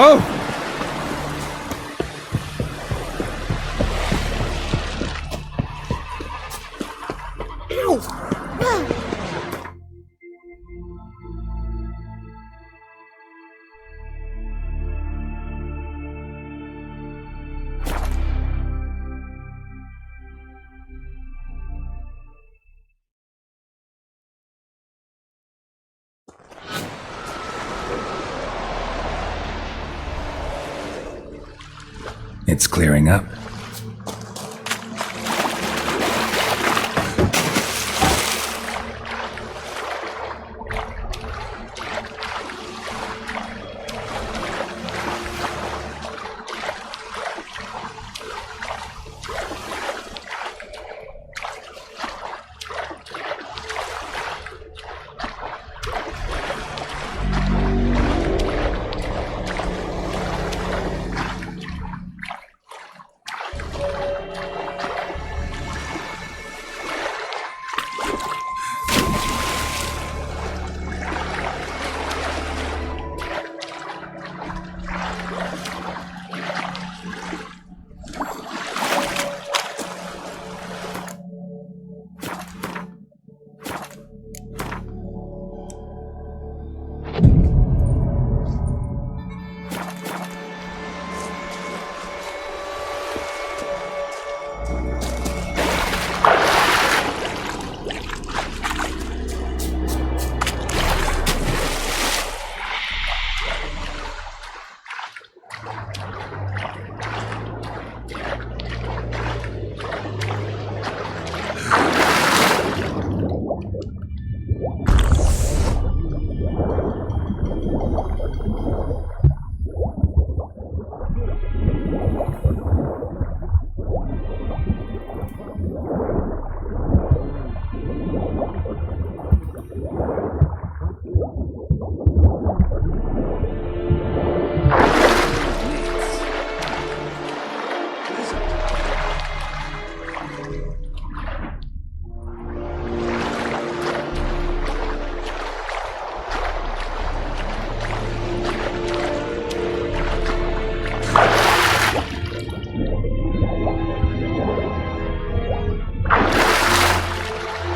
Oh! It's clearing up.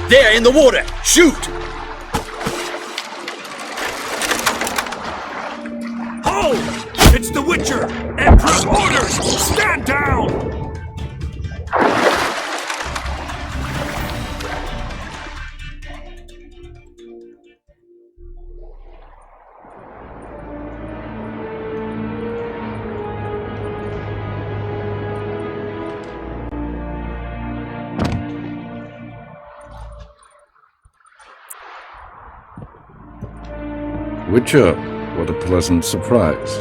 There, in the water! Shoot! Hold! It's the Witcher! Emperor's orders! Stand down! Witcher, what a pleasant surprise.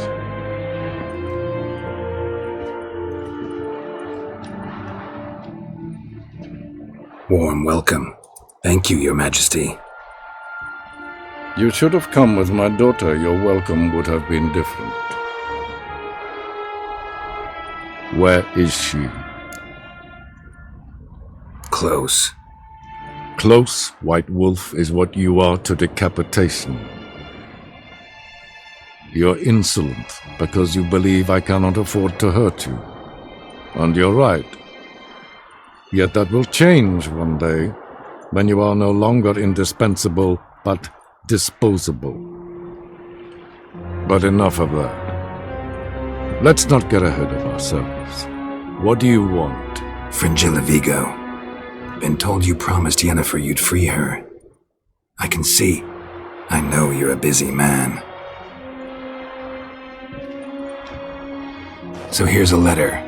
Warm welcome. Thank you, Your Majesty. You should have come with my daughter. Your welcome would have been different. Where is she? Close. Close, White Wolf, is what you are to decapitation. You're insolent because you believe I cannot afford to hurt you. And you're right. Yet that will change one day, when you are no longer indispensable, but disposable. But enough of that. Let's not get ahead of ourselves. What do you want? Fringilla Vigo. Been told you promised Yennefer you'd free her. I can see. I know you're a busy man. So here's a letter.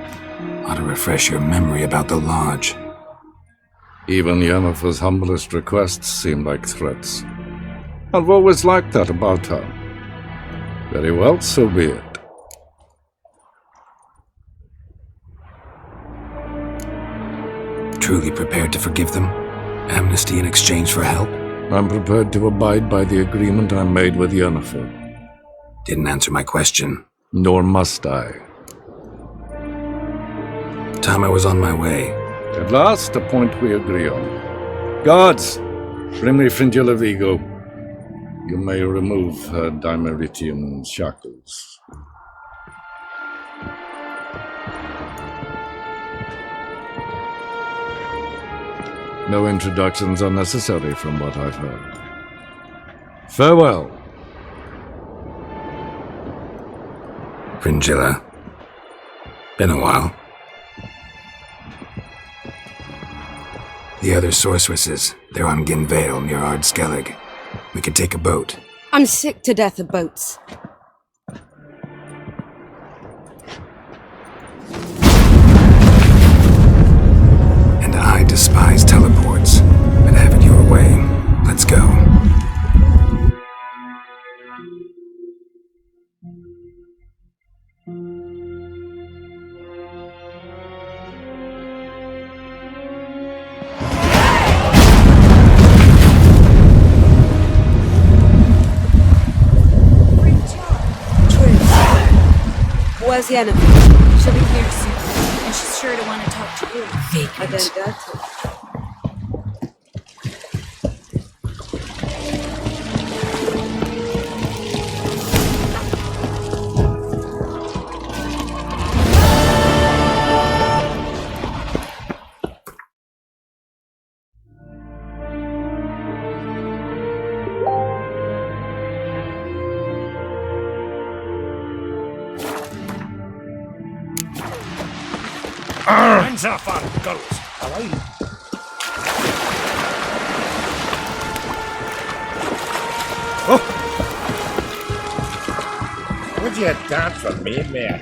Ought to refresh your memory about the Lodge. Even Yennefer's humblest requests seem like threats. I've always liked that about her. Very well, so be it. Truly prepared to forgive them? Amnesty in exchange for help? I'm prepared to abide by the agreement I made with Yennefer. Didn't answer my question. Nor must I. Time I was on my way. At last, a point we agree on. Guards, bring me Fringilla Vigo. You may remove her Dimeritian shackles. No introductions are necessary from what I've heard. Farewell. Fringilla. Been a while. The other sorceresses, they're on Ginvale near Ardskellig. We could take a boat. I'm sick to death of boats. And I despise teleports. But have it your way. Let's go. Where's the enemy? She'll be here soon, and she's sure to want to talk to you. I don't doubt it. Hands off our girls! Would you dance for me, man?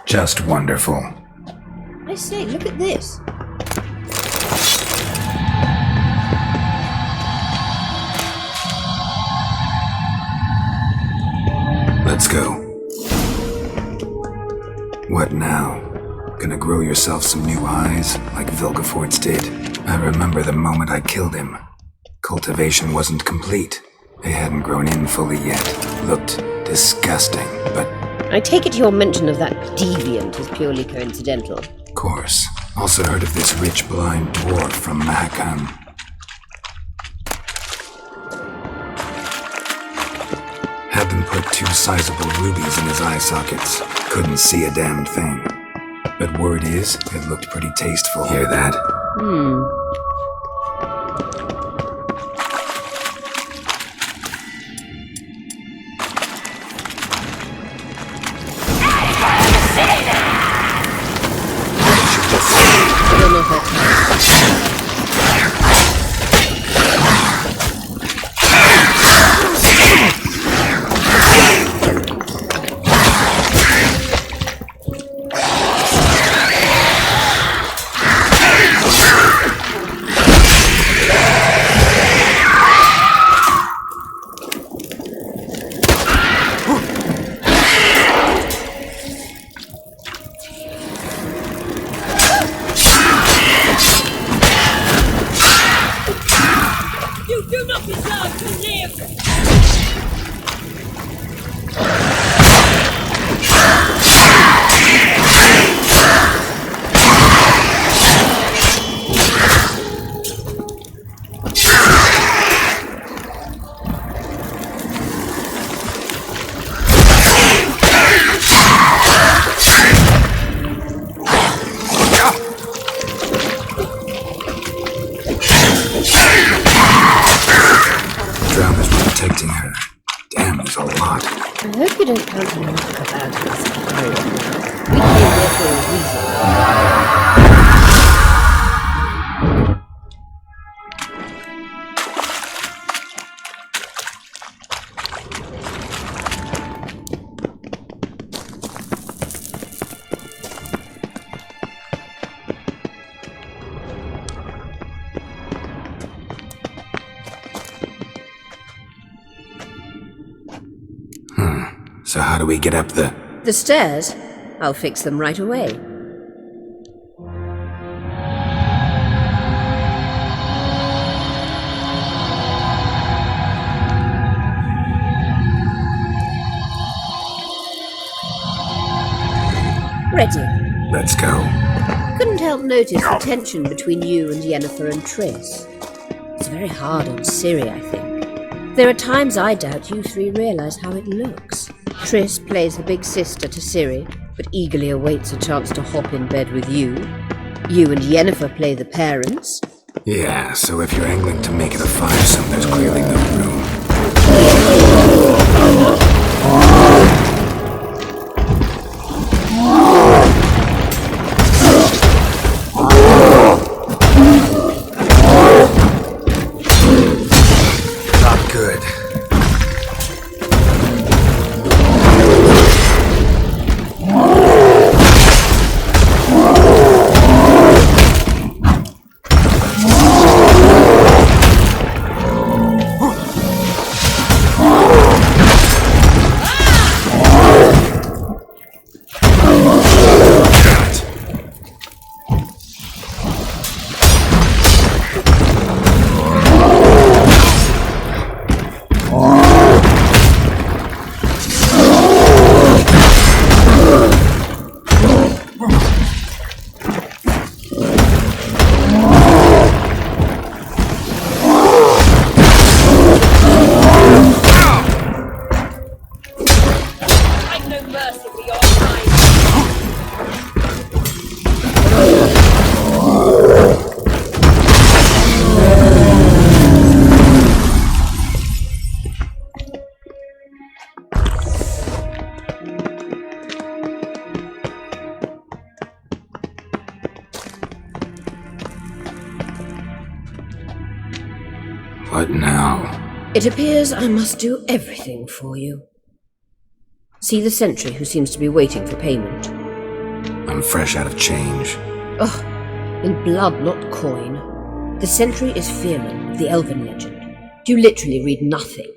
Just wonderful. I say, look at this. Let's go. What now? Gonna grow yourself some new eyes, like Vilgefortz did? I remember the moment I killed him. Cultivation wasn't complete. They hadn't grown in fully yet. Looked disgusting, but... I take it your mention of that deviant is purely coincidental. Of course. Also heard of this rich blind dwarf from Mahakam. Had them put 2 sizable rubies in his eye sockets. Couldn't see a damned thing. But word is, it looked pretty tasteful. Hear that? Drowners were protecting her. Damn, there's a lot. I hope you don't count enough about us. We came here for a reason. So how do we get up the... The stairs? I'll fix them right away. Ready. Let's go. Couldn't help notice the tension between you and Yennefer and Triss. It's very hard on Ciri, I think. There are times I doubt you three realize how it looks. Triss plays the big sister to Ciri, but eagerly awaits a chance to hop in bed with you. You and Yennefer play the parents. Yeah, so if you're angling to make it a five-some, there's clearly no room. Not good. What now? It appears I must do everything for you. See the sentry who seems to be waiting for payment. I'm fresh out of change. Ugh, in blood, not coin. The sentry is Fearman of the Elven legend. You literally read nothing.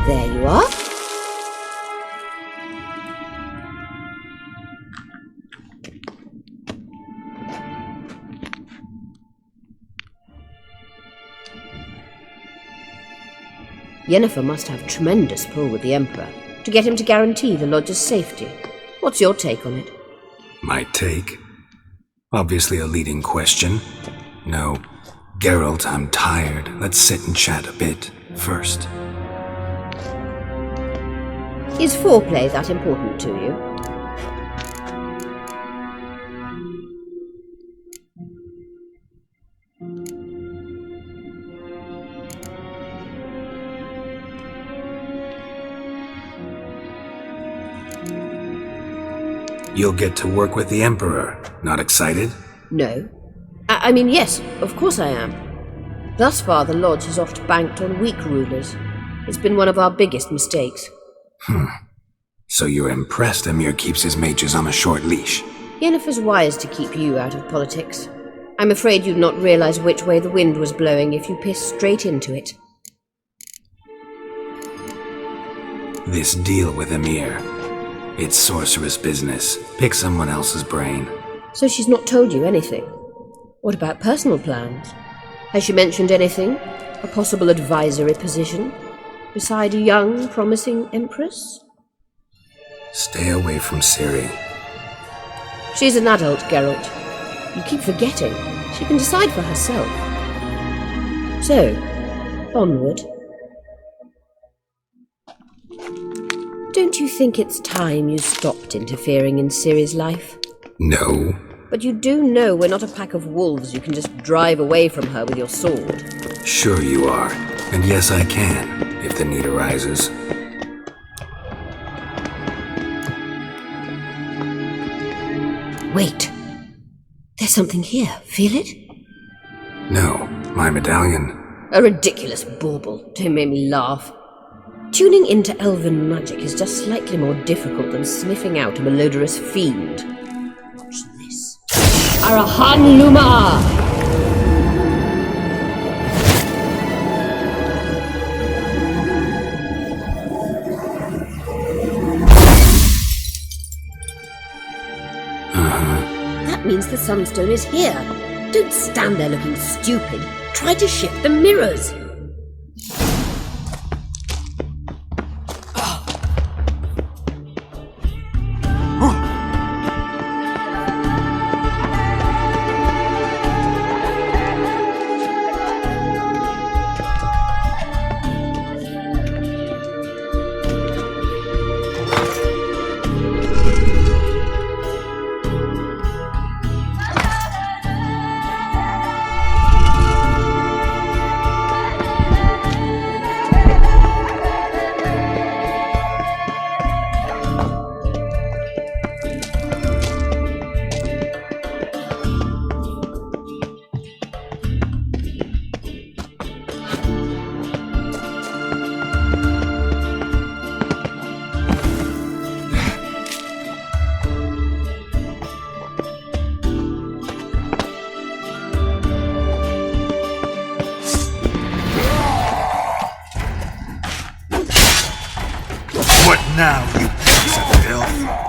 There you are. Yennefer must have tremendous pull with the Emperor to get him to guarantee the Lodge's safety. What's your take on it? My take? Obviously a leading question. No. Geralt, I'm tired. Let's sit and chat a bit first. Is foreplay that important to you? You'll get to work with the Emperor. Not excited? No. I mean, yes, of course I am. Thus far, the Lodge has oft banked on weak rulers. It's been one of our biggest mistakes. So you're impressed Emir keeps his mages on a short leash? Yennefer's wise to keep you out of politics. I'm afraid you'd not realize which way the wind was blowing if you pissed straight into it. This deal with Emir. It's sorceress business. Pick someone else's brain. So she's not told you anything? What about personal plans? Has she mentioned anything? A possible advisory position? Beside a young, promising empress? Stay away from Ciri. She's an adult, Geralt. You keep forgetting. She can decide for herself. So, onward. Don't you think it's time you stopped interfering in Ciri's life? No. But you do know we're not a pack of wolves you can just drive away from her with your sword. Sure you are. And yes, I can, if the need arises. Wait. There's something here. Feel it? No, my medallion. A ridiculous bauble. Don't make me laugh. Tuning into elven magic is just slightly more difficult than sniffing out a malodorous fiend. Watch this. Arahan Luma! That means the Sunstone is here. Don't stand there looking stupid. Try to shift the mirrors. What now, you piece of filth?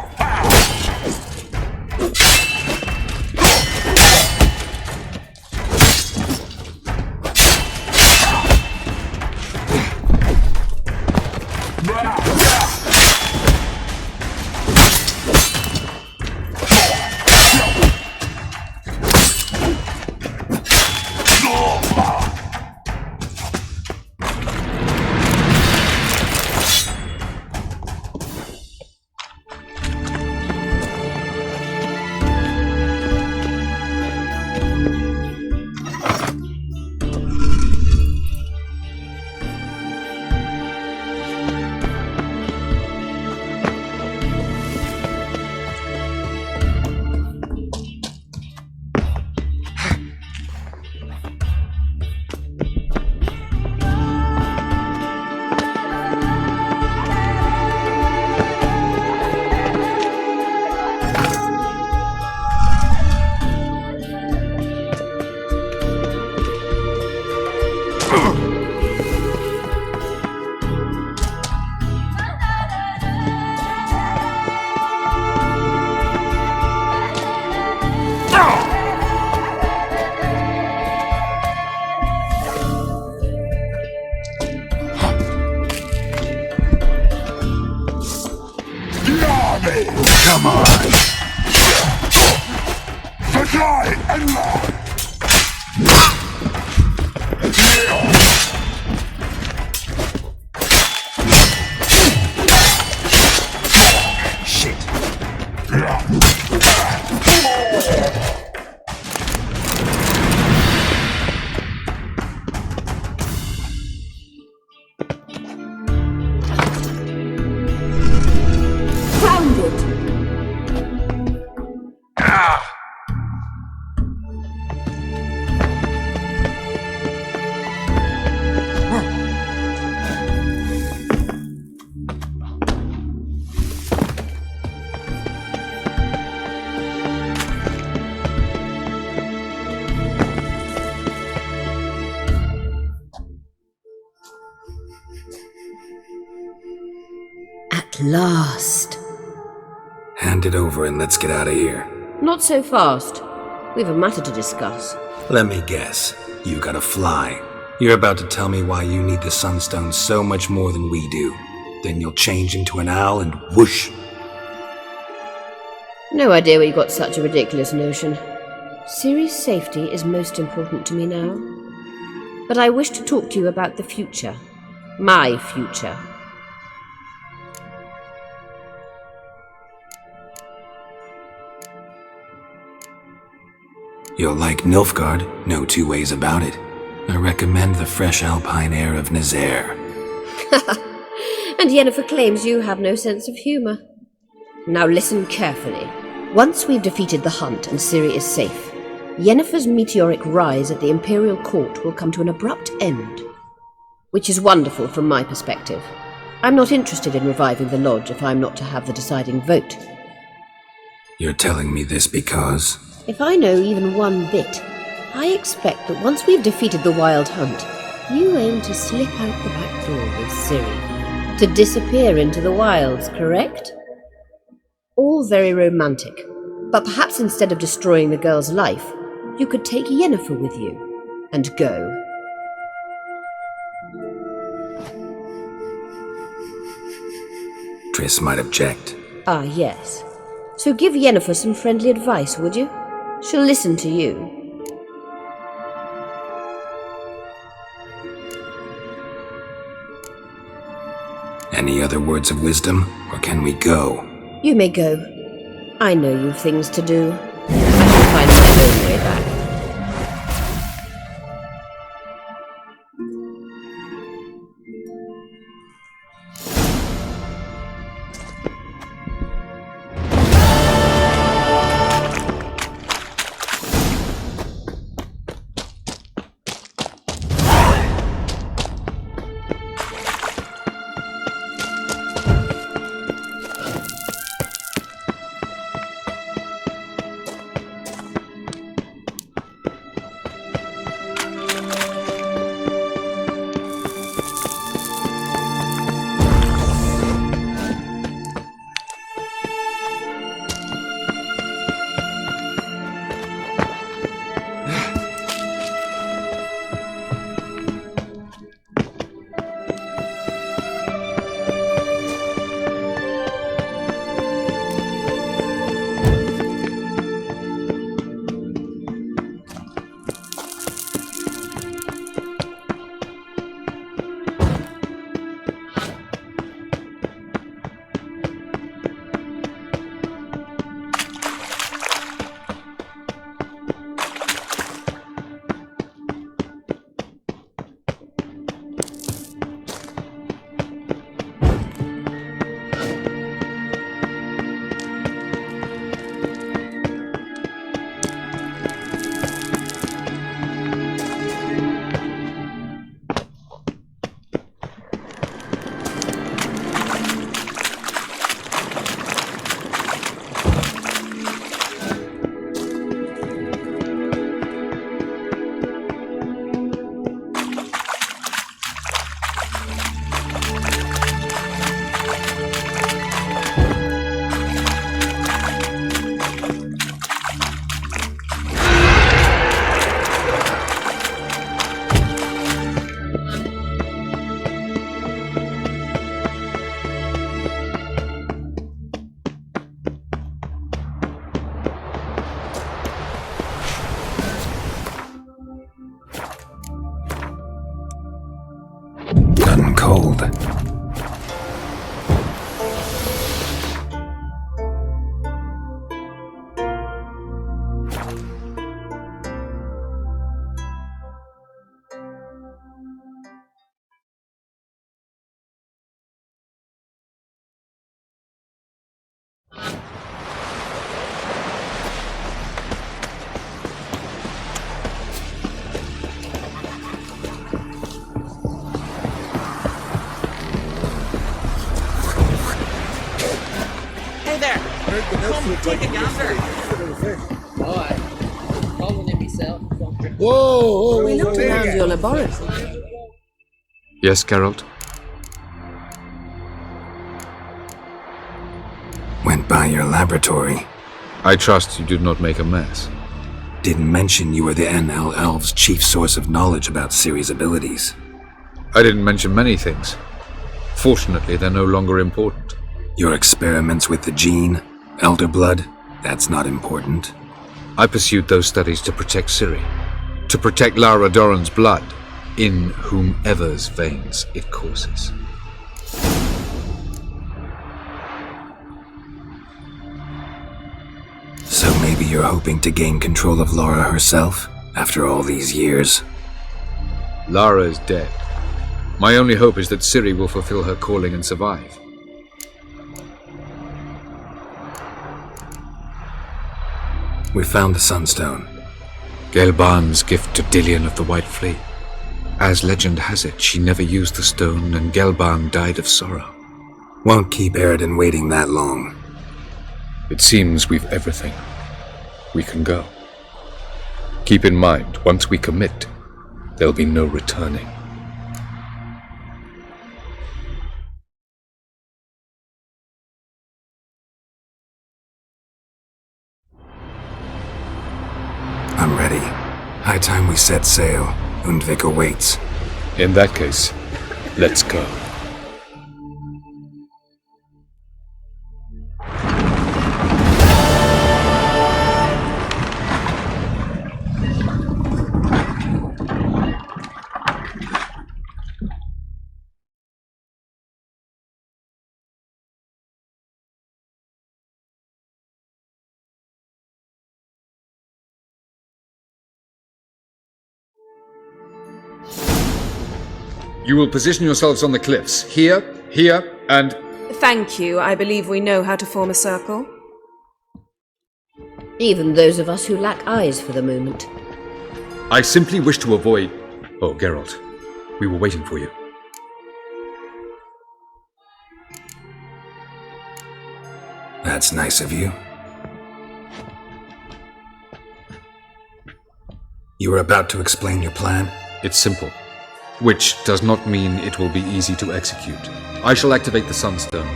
At last. Hand it over and let's get out of here. Not so fast. We've a matter to discuss. Let me guess. You gotta fly. You're about to tell me why you need the Sunstone so much more than we do. Then you'll change into an owl and whoosh. No idea where you got such a ridiculous notion. Ciri's safety is most important to me now. But I wish to talk to you about the future. My future. You'll like Nilfgaard, no two ways about it. I recommend the fresh alpine air of Nazaire. And Yennefer claims you have no sense of humour. Now listen carefully. Once we've defeated the hunt and Ciri is safe, Yennefer's meteoric rise at the Imperial Court will come to an abrupt end. Which is wonderful from my perspective. I'm not interested in reviving the Lodge if I'm not to have the deciding vote. You're telling me this because... If I know even one bit, I expect that once we've defeated the Wild Hunt, you aim to slip out the back door with Ciri. To disappear into the wilds, correct? All very romantic, but perhaps instead of destroying the girl's life, you could take Yennefer with you, and go. Triss might object. Ah, yes. So give Yennefer some friendly advice, would you? She'll listen to you. Any other words of wisdom, or can we go? You may go. I know you've things to do. I shall find my own way back. Done cold. We looked around your laboratory. Yes, Geralt? Went by your laboratory. I trust you did not make a mess. Didn't mention you were the NL Elves' chief source of knowledge about Ciri's abilities. I didn't mention many things. Fortunately, they're no longer important. Your experiments with the gene, Elder Blood, that's not important. I pursued those studies to protect Ciri. To protect Lara Doran's blood, in whomever's veins it courses. So maybe you're hoping to gain control of Lara herself, after all these years? Lara is dead. My only hope is that Ciri will fulfill her calling and survive. We found the Sunstone. Gelban's gift to Dillion of the White Fleet. As legend has it, she never used the stone and Gelban died of sorrow. Won't keep Eridan waiting that long. It seems we've everything. We can go. Keep in mind, once we commit, there'll be no returning. I'm ready. High time we set sail. Undvik awaits. In that case, let's go. You will position yourselves on the cliffs. Here, and... Thank you. I believe we know how to form a circle. Even those of us who lack eyes for the moment. I simply wish to avoid... Oh, Geralt. We were waiting for you. That's nice of you. You were about to explain your plan? It's simple. Which does not mean it will be easy to execute. I shall activate the Sunstone.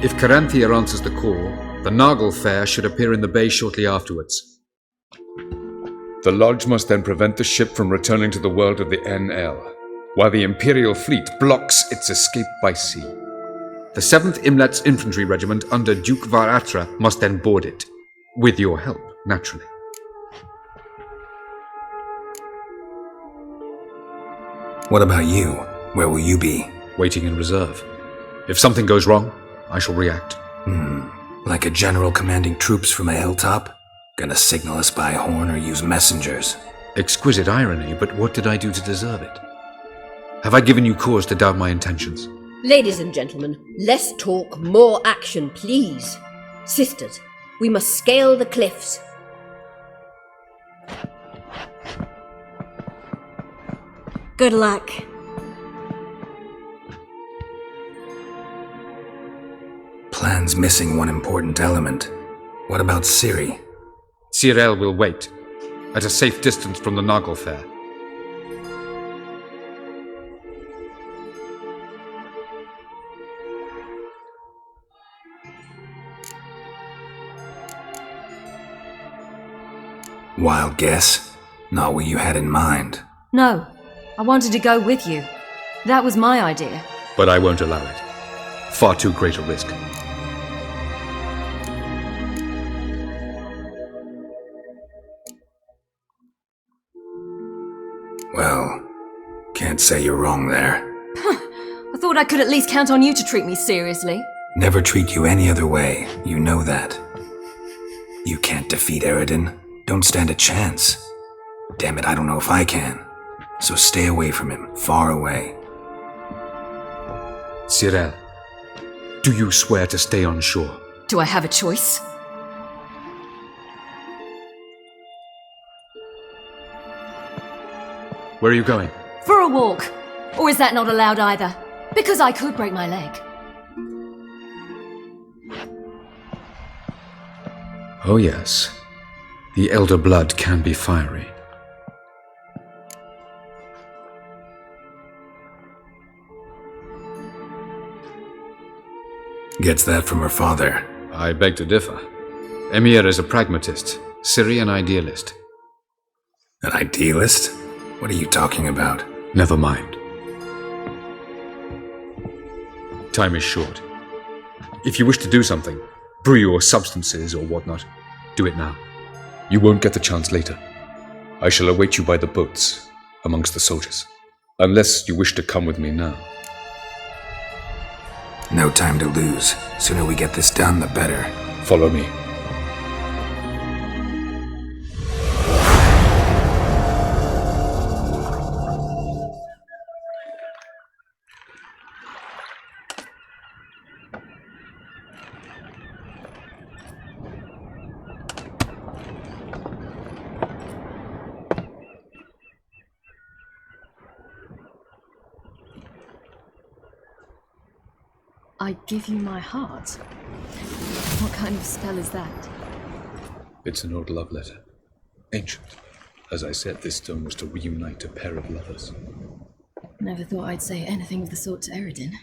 If Caranthia answers the call, the Nagel Fair should appear in the bay shortly afterwards. The Lodge must then prevent the ship from returning to the world of the NL, while the Imperial fleet blocks its escape by sea. The 7th Imlet's Infantry Regiment under Duke Varatra must then board it. With your help, naturally. What about you? Where will you be? Waiting in reserve. If something goes wrong, I shall react. Like a general commanding troops from a hilltop? Gonna signal us by horn or use messengers? Exquisite irony, but what did I do to deserve it? Have I given you cause to doubt my intentions? Ladies and gentlemen, less talk, more action, please. Sisters, we must scale the cliffs. Good luck. Plan's missing one important element. What about Ciri? Cyril will wait, at a safe distance from the Nagel Fair. Wild guess? Not what you had in mind. No, I wanted to go with you. That was my idea. But I won't allow it. Far too great a risk. Well, can't say you're wrong there. I thought I could at least count on you to treat me seriously. Never treat you any other way, you know that. You can't defeat Eridan. Don't stand a chance. Damn it, I don't know if I can. So stay away from him, far away. Cyril, do you swear to stay on shore? Do I have a choice? Where are you going? For a walk. Or is that not allowed either? Because I could break my leg. Oh yes. The elder blood can be fiery. Gets that from her father. I beg to differ. Emir is a pragmatist, Ciri an idealist. An idealist? What are you talking about? Never mind. Time is short. If you wish to do something, brew your substances or whatnot, do it now. You won't get the chance later. I shall await you by the boats, amongst the soldiers. Unless you wish to come with me now. No time to lose. Sooner we get this done, the better. Follow me. I give you my heart? What kind of spell is that? It's an old love letter. Ancient. As I said, this stone was to reunite a pair of lovers. Never thought I'd say anything of the sort to Eredin.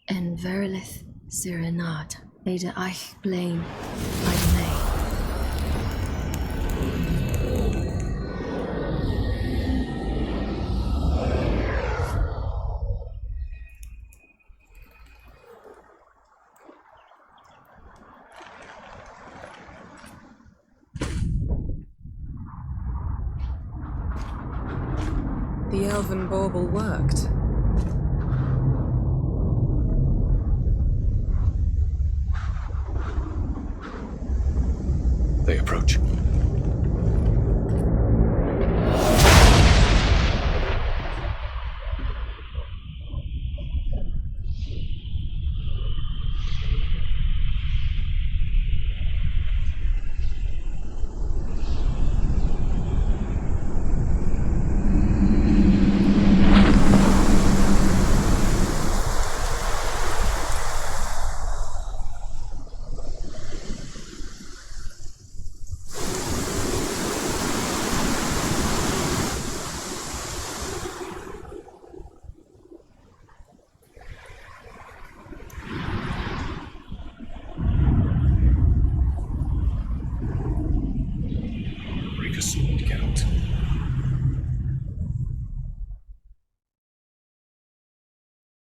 En verilith Sirenad, Ada eich blaen, I The elven bauble worked.